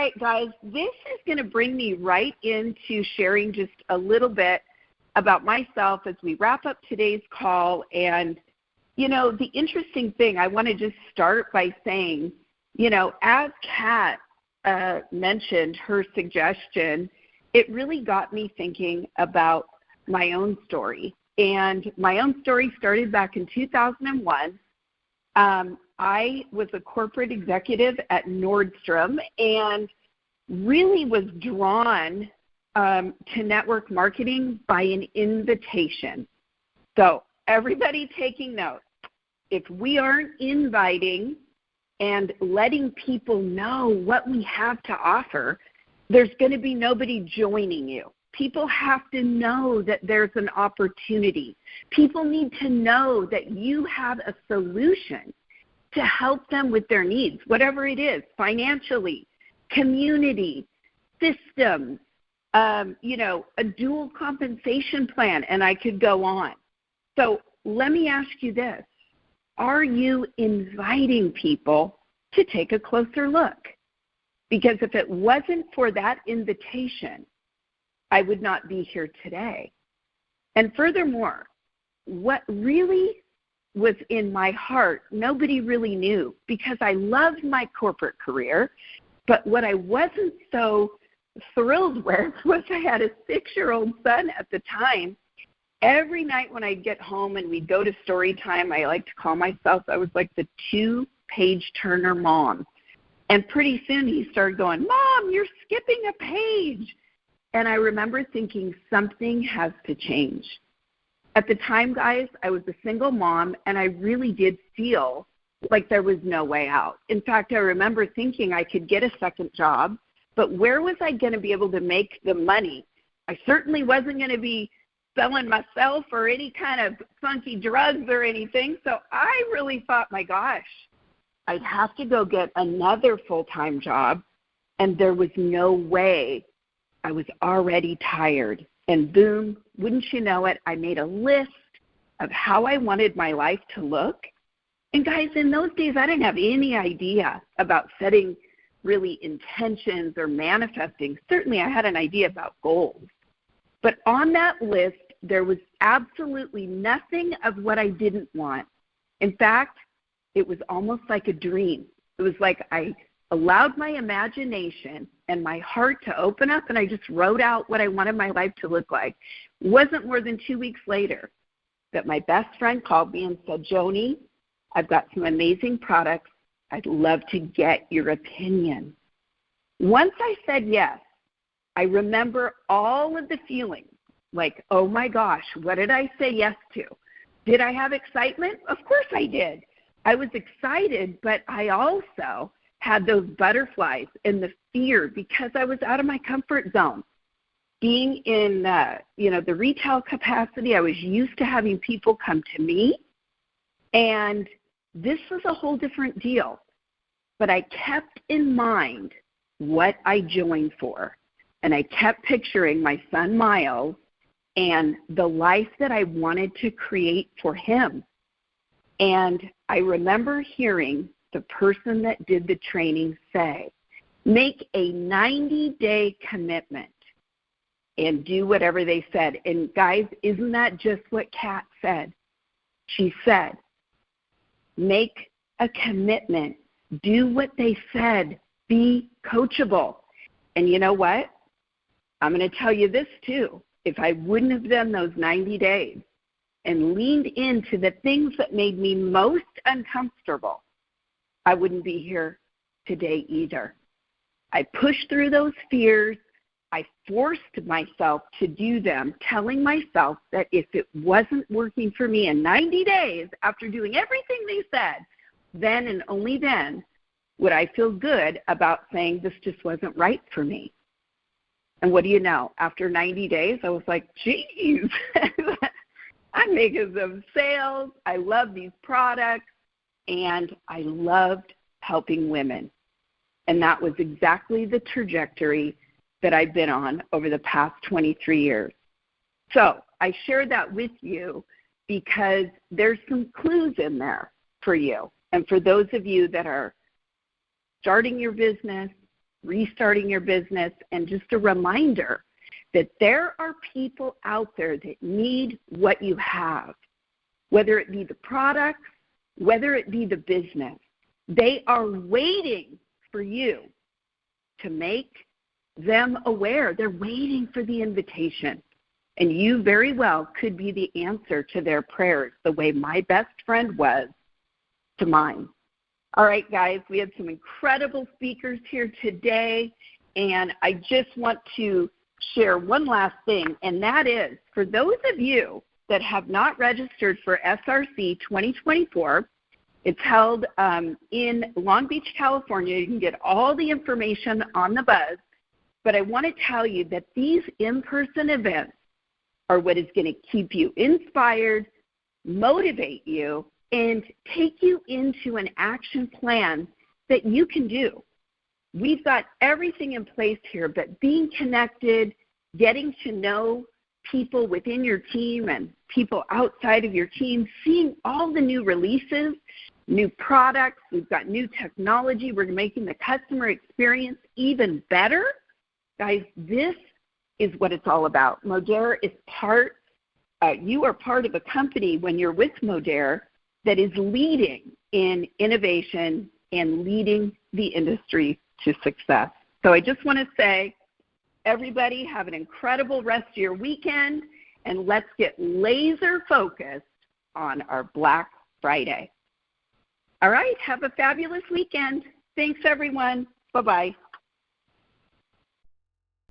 right, guys, this is going to bring me right into sharing just a little bit about myself as we wrap up today's call. And, you know, the interesting thing, I want to just start by saying, you know, as Kat mentioned her suggestion, it really got me thinking about my own story. And my own story started back in 2001. I was a corporate executive at Nordstrom and really was drawn to network marketing by an invitation. So everybody taking note, if we aren't inviting and letting people know what we have to offer, there's going to be nobody joining you. People have to know that there's an opportunity. People need to know that you have a solution to help them with their needs, whatever it is, financially, community, systems, you know, a dual compensation plan, and I could go on. So let me ask you this. Are you inviting people to take a closer look? Because if it wasn't for that invitation, I would not be here today. And furthermore, what really was in my heart, nobody really knew, because I loved my corporate career, but what I wasn't so thrilled with was I had a 6-year-old son at the time. Every night when I'd get home and we'd go to story time, I like to call myself, I was like the 2-page turner mom. And pretty soon he started going, Mom, you're skipping a page. And I remember thinking something has to change. At the time, guys, I was a single mom, and I really did feel like there was no way out. In fact, I remember thinking I could get a second job, but where was I going to be able to make the money? I certainly wasn't going to be selling myself or any kind of funky drugs or anything. So I really thought, my gosh, I'd have to go get another full-time job, and there was no way. I was already tired. And boom, wouldn't you know it, I made a list of how I wanted my life to look. And guys, in those days, I didn't have any idea about setting really intentions or manifesting. Certainly, I had an idea about goals. But on that list, there was absolutely nothing of what I didn't want. In fact, it was almost like a dream. It was like I allowed my imagination and my heart to open up, and I just wrote out what I wanted my life to look like. It wasn't more than 2 weeks later that my best friend called me and said, Joni, I've got some amazing products. I'd love to get your opinion. Once I said yes, I remember all of the feelings, like, oh my gosh, what did I say yes to? Did I have excitement? Of course I did. I was excited, but I also had those butterflies and the fear because I was out of my comfort zone. Being in, the retail capacity, I was used to having people come to me, and this was a whole different deal. But I kept in mind what I joined for, and I kept picturing my son Miles and the life that I wanted to create for him. And I remember hearing the person that did the training say, make a 90-day commitment and do whatever they said. And guys, isn't that just what Kat said? She said, make a commitment, do what they said, be coachable. And you know what? I'm going to tell you this too. If I wouldn't have done those 90 days and leaned into the things that made me most uncomfortable, I wouldn't be here today either. I pushed through those fears. I forced myself to do them, telling myself that if it wasn't working for me in 90 days after doing everything they said, then and only then would I feel good about saying this just wasn't right for me. And what do you know? After 90 days, I was like, geez, I'm making some sales. I love these products. And I loved helping women. And that was exactly the trajectory that I've been on over the past 23 years. So I shared that with you because there's some clues in there for you. And for those of you that are starting your business, restarting your business, and just a reminder that there are people out there that need what you have, whether it be the products, whether it be the business. They are waiting for you to make them aware. They're waiting for the invitation. And you very well could be the answer to their prayers, the way my best friend was to mine. All right, guys, we had some incredible speakers here today, and I just want to share one last thing, and that is, for those of you that have not registered for SRC 2024, it's held in Long Beach, California. You can get all the information on the buzz, but I want to tell you that these in-person events are what is going to keep you inspired, motivate you, and take you into an action plan that you can do. We've got everything in place here, but being connected, getting to know people within your team and people outside of your team, seeing all the new releases, new products, we've got new technology, we're making the customer experience even better. Guys, this is what it's all about. Modere is you are part of a company when you're with Modere that is leading in innovation and leading the industry to success. So I just want to say, everybody have an incredible rest of your weekend, and let's get laser focused on our Black Friday. All right, have a fabulous weekend. Thanks, everyone. Bye-bye.